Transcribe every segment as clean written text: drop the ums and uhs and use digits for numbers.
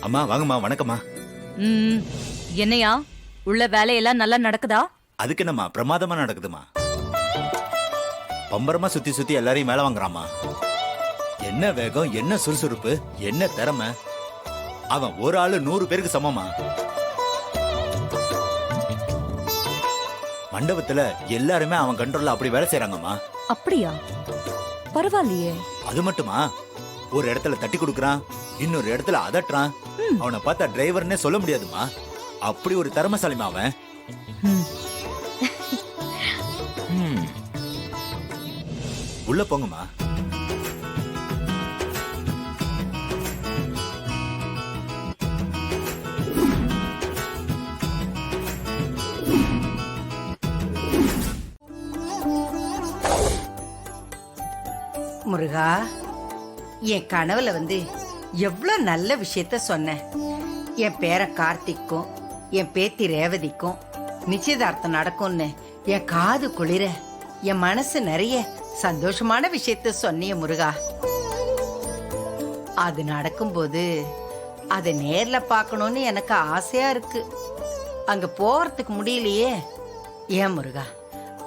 அம்மா வாங்கம்மா, வணக்கம்மா. ம் என்னையா உள்ள வேலையெல்லாம் நல்லா நடக்குதா? அதுக்கு என்னம்மா, பிரமாதமா நடக்குதுமா. பம்பரமா சுத்தி சுத்தி எல்லாரையும் மேல வாங்குறாமா. என்ன வேகம், என்ன சுறுசுறுப்பு, என்ன திறமை. அவன் ஒரு ஆளு 100 பேருக்கு சமமா. மண்டபத்துல எல்லாருமே அவன் கண்ட்ரோல்ல அப்படி வேலை செய்யறாங்கம்மா. அப்படியா? பரவாயில்லையே. அது மட்டுமா, ஒரு இடத்துல தட்டி கொடுக்கறான், இன்னொரு இடத்துல அதட்டுறான். அவனை பார்த்தா டிரைவர்னே சொல்ல முடியாதுமா. அப்படி ஒரு திறமைசாலிமா அவன். உள்ள போங்கம்மா. முருகா, என் கனவுல எவ்வளவு நல்ல விஷயத்த சொன்ன. என் பேரன் கார்த்திக்கும் என் பேத்தி ரேவதிக்கும் நிச்சயதார்த்தம் நடக்கும்னு என் காது குளிர, என் மனசு நிறைய சந்தோஷமான விஷயத்த சொன்னிய முருகா. அது நடக்கும்போது அதை நேர்ல பார்க்கணும்னு எனக்கு ஆசையா இருக்கு. அங்க போறதுக்கு முடியலையே. ஏன் முருகா,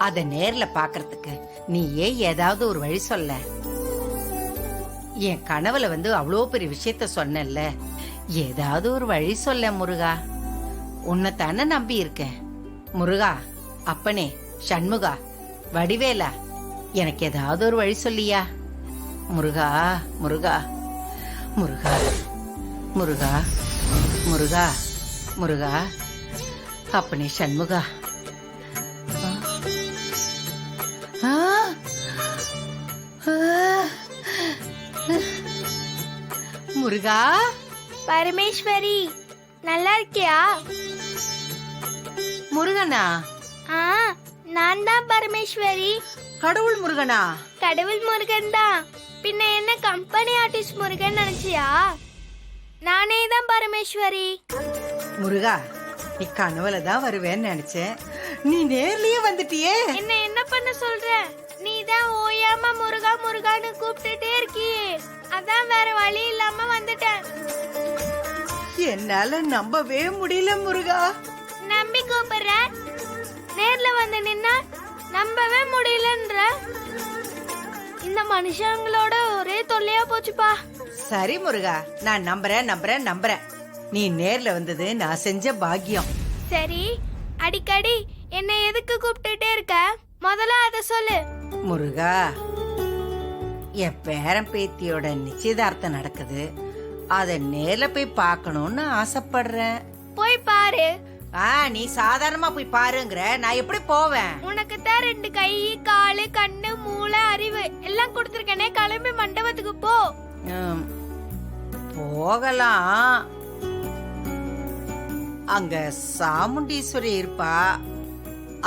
அதை நேர்ல பார்க்கறதுக்கு நீயே ஏதாவது ஒரு வழி சொல்ல. என் கனவுல அவ்வளோ பெரிய விஷயத்த சொன்னல, ஏதாவது ஒரு வழி சொல்ல முருகா. உன்னைத்தானே நம்பி இருக்கேன் முருகா. அப்பனே, சண்முகா, வடிவேலா, எனக்கு ஏதாவது ஒரு வழி சொல்லியா முருகா. முருகா முருகா முருகா முருகா முருகா. அப்பனே சண்முகா. முருகா. பரமேஸ்வரி, நல்லா இருக்கியா? முருகனா? நான் தான் பரமேஸ்வரி. கடவுள் முருகனா? கடவுள் முருகன் தான். பின்ன என்ன கம்பெனி ஆர்டிஸ்ட் முருகன் நினைச்சியா? நானே தான் பரமேஸ்வரி. முருகா, நீ கனவுல தான் வருவேன்னு நினைச்சேன். நீ நேர்லயே வந்துட்டியே. என்ன பண்ண சொல்ற? நீ தான் ஓயாம முருகா முருகான்னு கூப்பிட்டுட்டே இருக்கியே, அதான் வேற வழி இல்லாம வந்துட்டேன். என்னால நம்பவே முடியல முருகா. நம்பி கூப்பிடுற, நேர்ல வந்து நின்னா நம்பவே முடியலன்ற. இந்த மனுஷங்களோட ஒரே தொல்லையா போச்சுப்பா. சரி முருகா, நான் நம்புறேன். நீ நேர்ல வந்தது நான் செஞ்ச பாக்கியம். சரி, அடிக்கடி என்ன எதுக்கு கூப்பிட்டுட்டே இருக்க? முதல்ல அத சொல்லு. முருகா, என் பேரன் பேத்தியோட நிச்சயதார்த்தம் நடக்குது. அத நேர்ல போய் பார்க்கணும்னு ஆசைப்படுறேன். போய் பாரு. நீ சாதாரணமா போய் பாருங்கற, நான் எப்படி போவேன்? உனக்கு தான் 2 கை, காலு, கண்ணு, மூளை, அறிவு எல்லாம் கொடுத்திருக்கனே. கிளம்பி மண்டபத்துக்கு போ. போகலாம். அங்க சாமுண்டீஸ்வரி இருப்பா.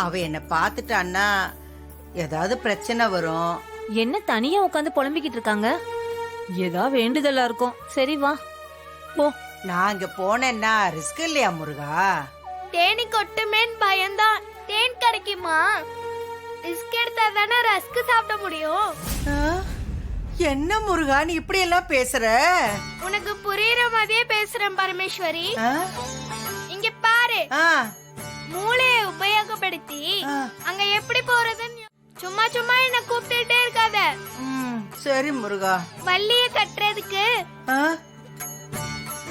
அவ என்ன பாத்துட்டான்னா ஏதாவது பிரச்சனை வரும். என்ன தனியா உட்காந்து புலம்பிக்கிட்டு இருக்காங்க? ஏதா வேண்டுதலா இருக்கும். சரி வா போ. நான் அங்க போனேன்னா ரிஸ்க் இல்லையா முருகா? தேனி கொட்டுமேன்னு பயந்தான். தேன் கிடைக்குமா? ரிஸ்க் எடுத்தா தானே ரஸ்க் சாப்பிட முடியும். என்ன முருகா நீ இப்படி எல்லாம் பேசுற? உனக்கு புரியுற மாதிரியே பேசுறேன் பரமேஸ்வரி. இங்க பாரு, மூளையை உபயோகப்படுத்தி அங்க எப்படி போறதுன்னு சும்மா சும்மா என்ன கூப்பிட்டுட்டே இருக்காத. சரி முருகா. வள்ளிய கட்டுறதுக்கு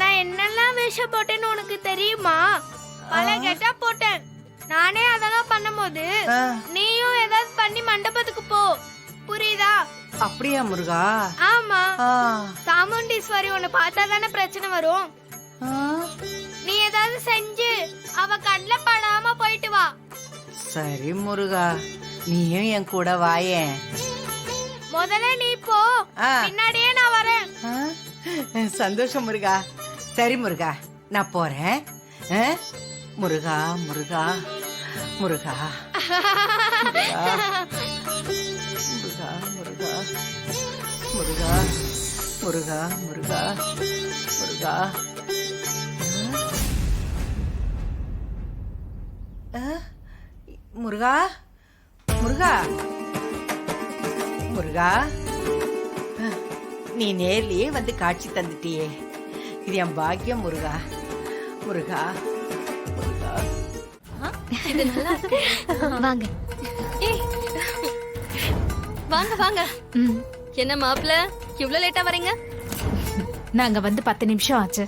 நான் என்னெல்லாம் வேஷம் போட்டேன்னு உனக்கு தெரியுமா? பல கெட்டா போட்டேன். நானே அதெல்லாம் பண்ணும்போது நீயும் ஏதாவது பண்ணி மண்டபத்துக்கு போ. புரியுதா? அப்படியா முருகா? ஆமா. சாமுண்டீஸ்வரி உன்னை பார்த்தா தானே பிரச்சனை வரும். நீ ஏதாவது செஞ்சு அவ கண்ணுல படாம போயிட்டு வா. சரி முருகா, நீயும் என் கூட வாயே. முதல்ல நீ போ, பின்னாடியே நான் வரேன். சந்தோஷம் முருகா. சரி முருகா, நான் போறேன். முருகா முருகா முருகா முருகா முருகா முருகா முருகா முருகா முருகா. முருகா முருகா முருகா, நீ நேர்லயே காட்சி தந்துட்டியே. இது என் பாக்கியம் முருகா. முருகா முருகா. வாங்க வாங்க வாங்க. ம். என்ன மாப்பிள இவ்ளோ லேட்டா வரீங்க? நாங்க வந்து 10 நிமிஷம் ஆச்சு.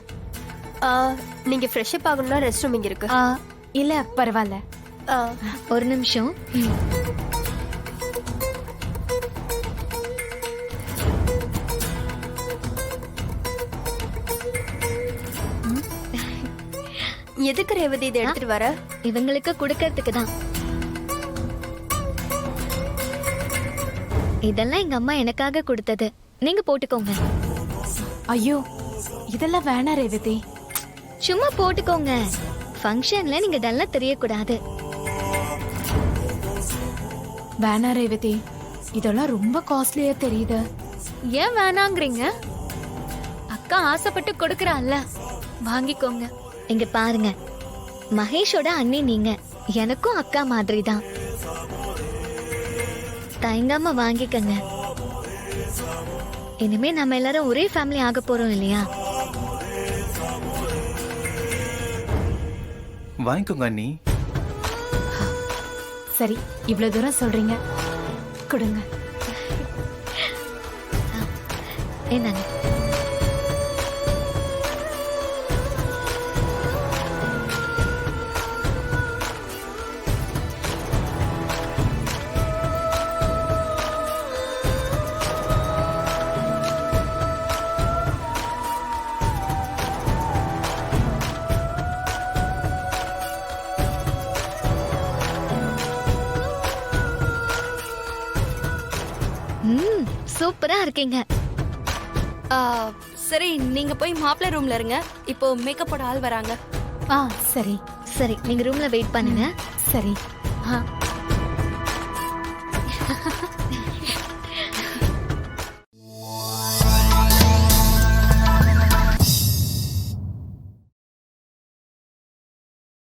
நீங்க ஃப்ரெஷ் அப் ஆகணும்னா ரெஸ்ட் ரூம் இங்க இருக்கு. இல்ல பரவாயில்ல. ஒரு நிமிஷம். எதுக்கு ரேவதி இதை எடுத்துட்டு வர? இவங்களுக்கு கொடுக்கறதுக்கு தான். இதெல்லாம் எங்க அம்மா எனக்காக கொடுத்தது. நீங்க போட்டுக்கோங்க. ஐயோ இதெல்லாம் வேணாம் ரேவதி. சும்மா போட்டுக்கோங்க. ஃபங்க்ஷன்ல நீங்க டல்லா தெரியக்கூடாது. வேணாம் ரேவதி, இதெல்லாம் ரொம்ப காஸ்ட்லியா தெரியுது. ஏன் வேணாங்கிறீங்க? அக்கா ஆசைப்பட்டு கொடுக்கறான்ல, வாங்கிக்கோங்க. இங்க பாருங்க, மகேஷோட அண்ணி நீங்க, எனக்கும் அக்கா மாதிரி தான். தயங்காம வாங்கிக்கங்க. இனிமே நம்ம எல்லாரும் ஒரே ஃபேமிலி ஆக போறோம் இல்லையா? வாங்கிக்கோங்க அண்ணி. சரி, இவ்வளவு தூரம் சொல்றீங்க, கொடுங்க. என்னங்க? சூப்பரா இருக்கீங்க. சரி, நீங்க போய் மாப்பிள ரூம்ல இருங்க. இப்போ மேக்கப் போட ஆள் வராங்க. சரி சரி, நீங்க ரூம்ல வெயிட் பண்ணுங்க. சரி.